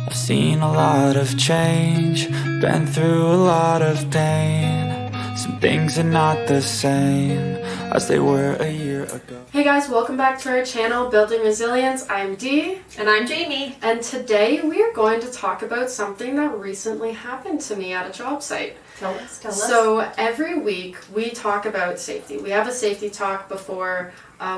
I've seen a lot of change, been through a lot of pain. Some things are not the same as they were a year ago. Hey guys, welcome back to our channel, Building Resilience. I'm Dee. And I'm Jamie. And today we are going to talk about something that recently happened to me at a job site. Tell us. So every week we talk about safety. We have a safety talk before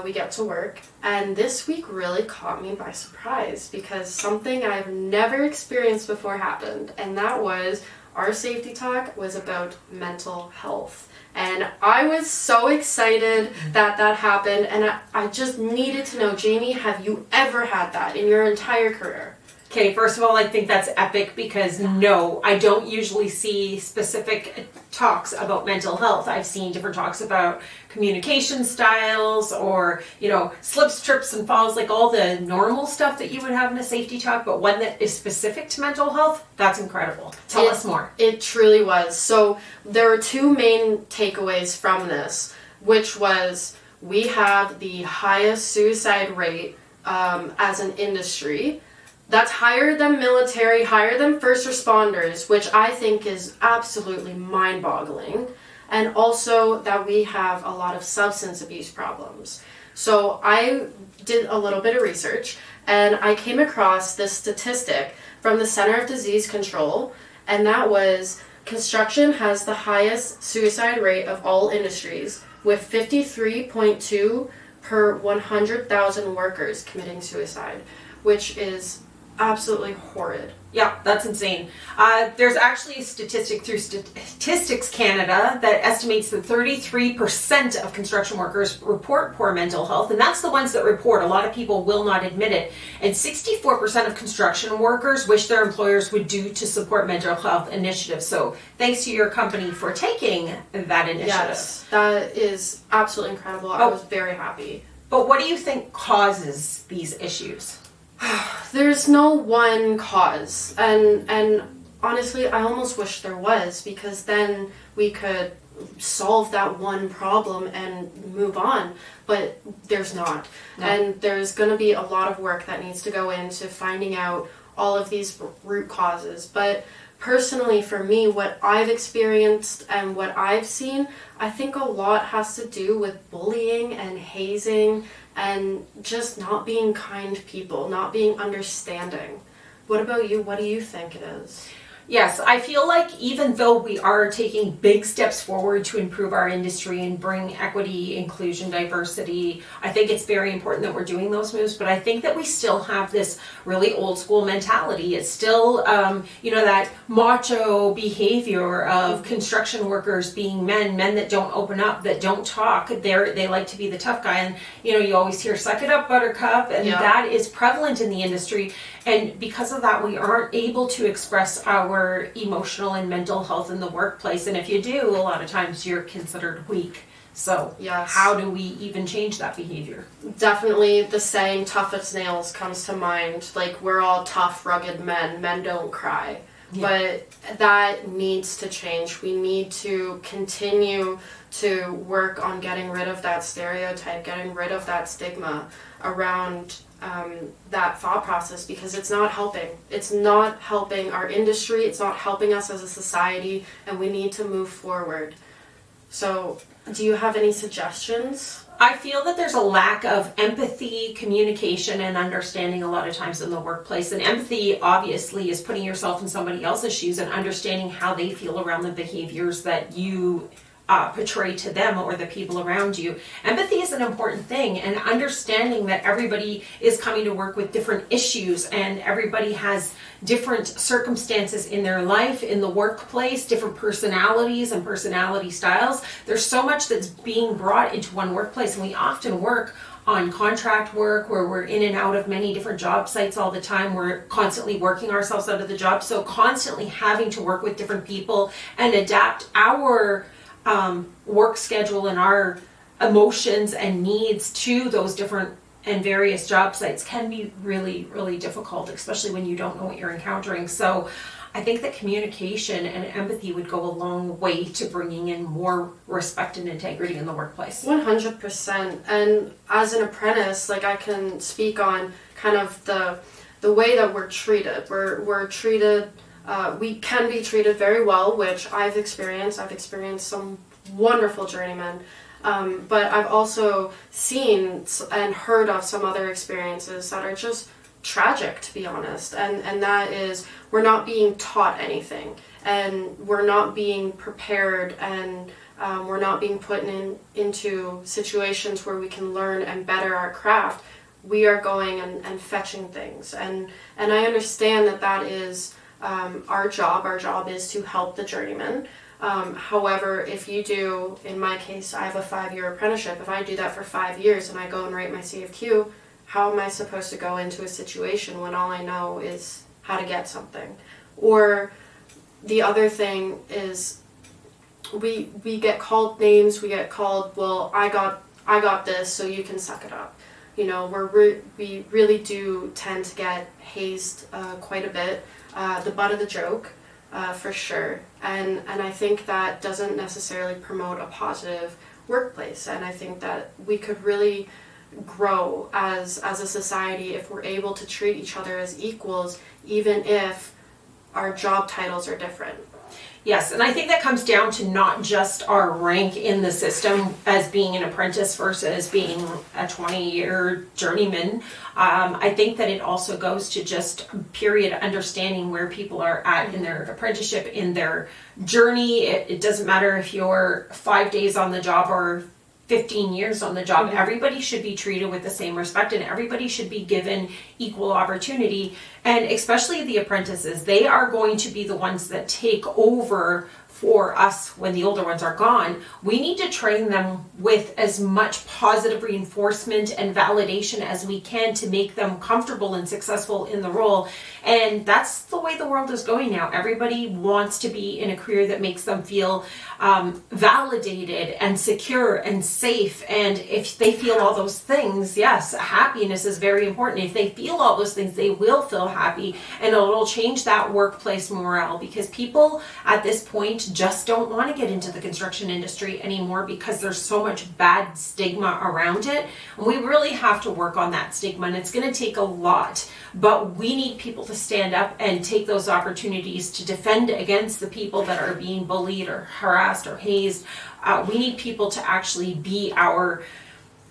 we get to work. And this week really caught me by surprise because something I've never experienced before happened. And that was our safety talk was about mental health. And I was so excited that happened. And I just needed to know, Jamie, have you ever had that in your entire career? Okay, first of all, I think that's epic because no, I don't usually see specific talks about mental health. I've seen different talks about communication styles or, slips, trips, and falls, like all the normal stuff that you would have in a safety talk, but one that is specific to mental health, that's incredible. Tell us more. It truly was. So there were two main takeaways from this, which was we have the highest suicide rate as an industry. That's higher than military, higher than first responders, which I think is absolutely mind-boggling. And also that we have a lot of substance abuse problems. So I did a little bit of research and I came across this statistic from the Center of Disease Control, and that was construction has the highest suicide rate of all industries, with 53.2 per 100,000 workers committing suicide, which is absolutely horrid. Yeah, that's insane. There's actually a statistic through Statistics Canada that estimates that 33% of construction workers report poor mental health, and that's the ones that report. A lot of people will not admit it. And 64% of construction workers wish their employers would do to support mental health initiatives. So thanks to your company for taking that initiative. Yes, that is absolutely incredible. I was very happy. But what do you think causes these issues? There's no one cause, and honestly I almost wish there was, because then we could solve that one problem and move on, but there's not. No. And there's going to be a lot of work that needs to go into finding out all of these root causes. But personally, for me, what I've experienced and what I've seen, I think a lot has to do with bullying and hazing and just not being kind people, not being understanding. What about you? What do you think it is? Yes, I feel like even though we are taking big steps forward to improve our industry and bring equity, inclusion, diversity, I think it's very important that we're doing those moves, but I think that we still have this really old school mentality. It's still, that macho behavior of construction workers being men that don't open up, that don't talk. They like to be the tough guy, and you always hear "suck it up, buttercup," and that is prevalent in the industry. And because of that, we aren't able to express our emotional and mental health in the workplace. And if you do, a lot of times you're considered weak. So yes. How do we even change that behavior? Definitely the saying tough as nails comes to mind. Like, we're all tough, rugged men. Men don't cry. Yeah. But that needs to change. We need to continue to work on getting rid of that stereotype, getting rid of that stigma around that thought process, because it's not helping. It's not helping our industry. It's not helping us as a society, and we need to move forward. So, do you have any suggestions? I feel that there's a lack of empathy, communication, and understanding a lot of times in the workplace. And empathy, obviously, is putting yourself in somebody else's shoes and understanding how they feel around the behaviors that you portray to them or the people around you. Empathy is an important thing, and understanding that everybody is coming to work with different issues and everybody has different circumstances in their life, in the workplace, different personalities and personality styles. There's so much that's being brought into one workplace, and we often work on contract work where we're in and out of many different job sites all the time. We're constantly working ourselves out of the job, so constantly having to work with different people and adapt our work schedule and our emotions and needs to those different and various job sites can be really, really difficult, especially when you don't know what you're encountering. So I think that communication and empathy would go a long way to bringing in more respect and integrity in the workplace. 100%. And as an apprentice, I can speak on kind of the the way that we're treated. We're treated, we can be treated very well, which I've experienced. I've experienced some wonderful journeymen, but I've also seen and heard of some other experiences that are just tragic, to be honest, and that is we're not being taught anything, and we're not being prepared, and we're not being put into situations where we can learn and better our craft. We are going and fetching things, and I understand that is our job. Our job is to help the journeyman. However, if you do, in my case, I have a 5-year apprenticeship. If I do that for 5 years and I go and write my CFQ, how am I supposed to go into a situation when all I know is how to get something? Or the other thing is we get called names, we get called, well, I got this, so you can suck it up. You know, we really do tend to get hazed quite a bit, the butt of the joke, for sure. And I think that doesn't necessarily promote a positive workplace. And I think that we could really grow as a society if we're able to treat each other as equals, even if our job titles are different. Yes, and I think that comes down to not just our rank in the system as being an apprentice versus being a 20-year journeyman. I think that it also goes to just period understanding where people are at in their apprenticeship, in their journey. It doesn't matter if you're 5 days on the job or 15 years on the job. Everybody should be treated with the same respect, and everybody should be given equal opportunity. And especially the apprentices, they are going to be the ones that take over for us when the older ones are gone. We need to train them with as much positive reinforcement and validation as we can to make them comfortable and successful in the role. And that's the way the world is going now. Everybody wants to be in a career that makes them feel validated and secure and safe. And if they feel all those things, yes, happiness is very important. If they feel all those things, they will feel happy, and it'll change that workplace morale, because people at this point just don't want to get into the construction industry anymore because there's so much bad stigma around it. And we really have to work on that stigma, and it's going to take a lot. But we need people to stand up and take those opportunities to defend against the people that are being bullied or harassed or hazed. We need people to actually be our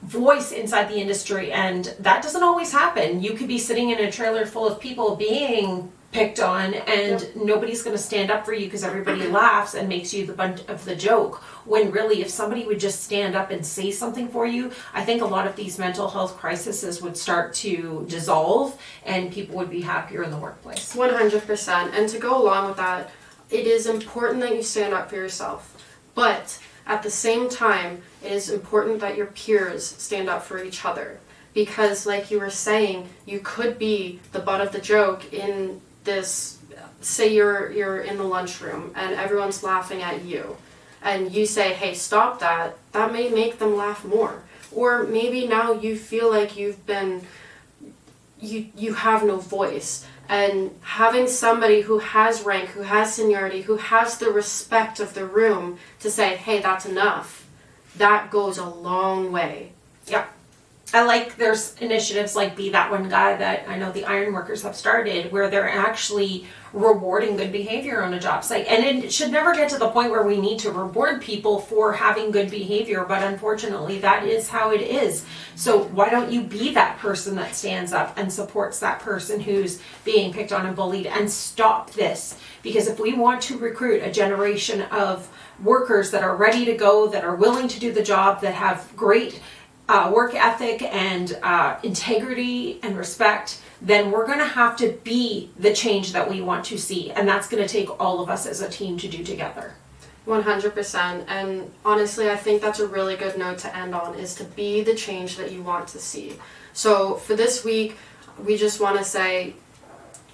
voice inside the industry, and that doesn't always happen. You could be sitting in a trailer full of people being picked on, and nobody's going to stand up for you because everybody laughs and makes you the butt of the joke, when really if somebody would just stand up and say something for you, I think a lot of these mental health crises would start to dissolve and people would be happier in the workplace. 100%. And to go along with that, it is important that you stand up for yourself, but at the same time, it is important that your peers stand up for each other, because like you were saying, you could be the butt of the joke in this, say you're in the lunchroom and everyone's laughing at you, and you say, hey, stop that. That may make them laugh more. Or maybe now you feel like you have no voice, and having somebody who has rank, who has seniority, who has the respect of the room to say, hey, that's enough, that goes a long way. Yeah. I like there's initiatives like Be That One Guy that I know the iron workers have started, where they're actually rewarding good behavior on a job site. And it should never get to the point where we need to reward people for having good behavior, but unfortunately that is how it is. So why don't you be that person that stands up and supports that person who's being picked on and bullied, and stop this? Because if we want to recruit a generation of workers that are ready to go, that are willing to do the job, that have great work ethic and integrity and respect, then we're going to have to be the change that we want to see. And that's going to take all of us as a team to do together. 100%. And honestly, I think that's a really good note to end on, is to be the change that you want to see. So for this week, we just want to say,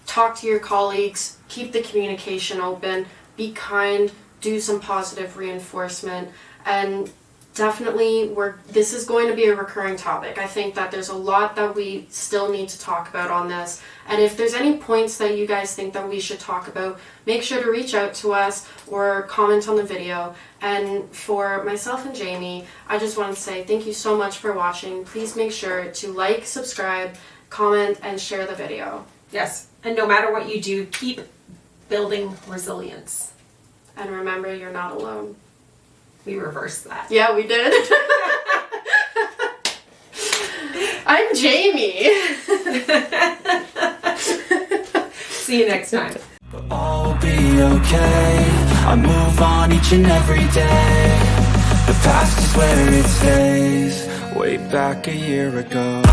talk to your colleagues, keep the communication open, be kind, do some positive reinforcement, and definitely this is going to be a recurring topic. I think that there's a lot that we still need to talk about on this, and if there's any points that you guys think that we should talk about, make sure to reach out to us or comment on the video. And for myself and Jamie, I just want to say thank you so much for watching. Please make sure to like, subscribe, comment, and share the video. Yes. And no matter what you do, keep building resilience. And remember, you're not alone. We reversed that. Yeah, we did. I'm Jamie. See you next time. But all will be okay. I move on each and every day. The past is where it stays. Way back a year ago.